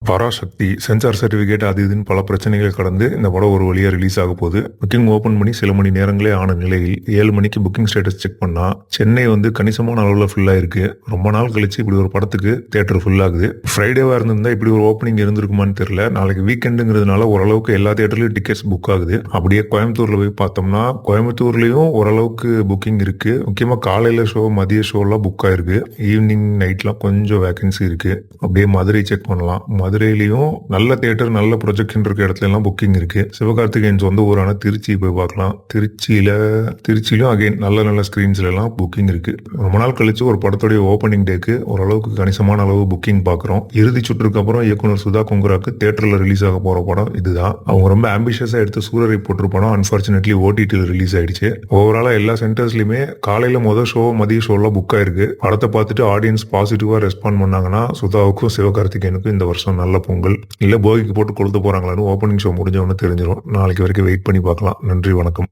Parasakthi sensor certificate அது இதுன்னு பல பிரச்சனைகளை கடந்து இந்த படம் ஒரு வழியா ரிலீஸ் ஆக போகுது. புக்கிங் ஓபன் பண்ணி சில மணி நேரங்களே ஆன நிலையில் 7 மணிக்கு புக்கிங் ஸ்டேட்டஸ் செக் பண்ணா சென்னை கணிசமான அளவில் ஃபுல்லா இருக்கு. ரொம்ப நாள் கழிச்சு இப்படி ஒரு படத்துக்கு தியேட்டர் ஃபுல் ஆகுது. ஃப்ரைடேவா இருந்திருந்தா இப்படி ஒரு ஓப்பனிங் இருந்திருக்குமான்னு தெரியல. நாளைக்கு வீக்கெண்டுங்கிறதுனால ஓரளவுக்கு எல்லா தியேட்டர்லயும் டிக்கெட்ஸ் புக் ஆகுது. அப்படியே கோயம்புத்தூர்ல போய் பார்த்தோம்னா கோயம்புத்தூர்லயும் ஓரளவுக்கு புக்கிங் இருக்கு. முக்கியமா காலையில ஷோ மதிய ஷோலாம் புக் ஆயிருக்கு. ஈவினிங் நைட்லாம் கொஞ்சம் வேகன்சி இருக்கு. அப்படியே மதுரை செக் பண்ணலாம். மதுரையிலயும் நல்ல தியேட்டர் நல்ல ப்ரொஜெக்ஷன் இருக்க இடத்துல எல்லாம் புக்கிங் இருக்கு. சிவகார்த்திகேயன் சொந்த ஊரான திருச்சி போய் பார்க்கலாம். திருச்சியிலும் அகைன் நல்ல ஸ்கிரீன்ஸ்ல எல்லாம் புக்கிங் இருக்கு. ரொம்ப நாள் கழிச்சு ஒரு படத்துடைய ஓப்பனிங் டேக்கு ஓரளவுக்கு கணிசமான அளவு புக்கிங் பாக்குறோம். இறுதி சுற்றுக்கு அப்புறம் இயக்குனர் சுதா கொங்குராக்கு தியேட்டர்ல ரிலீஸ் ஆக போற படம் இதுதான். அவங்க ரொம்ப ஆம்பிஷியஸா எடுத்து சூரரை போட்டு படம் அன்பார்ச்சுனேட்லி ஓடிடியில் ரிலீஸ் ஆயிடுச்சு. ஓவராலா எல்லா சென்டர்ஸ்லயுமே காலையில முதல் ஷோ மதிய ஷோலாம் புக் ஆயிருக்கு. படத்தை பார்த்துட்டு ஆடியன்ஸ் பாசிட்டிவா ரெஸ்பாண்ட் பண்ணாங்கன்னா சுதாவுக்கும் சிவகார்த்திகேயனுக்கும் இந்த வருஷம் நல்ல பொங்கல். இல்ல போகிக்கு போட்டு கொளுத்து போறாங்களான்னு ஓப்பனிங் ஷோ முடிஞ்சவொன்னு தெரிஞ்சிடும். நாளைக்கு வரைக்கும் வெயிட் பண்ணி பார்க்கலாம். நன்றி, வணக்கம்.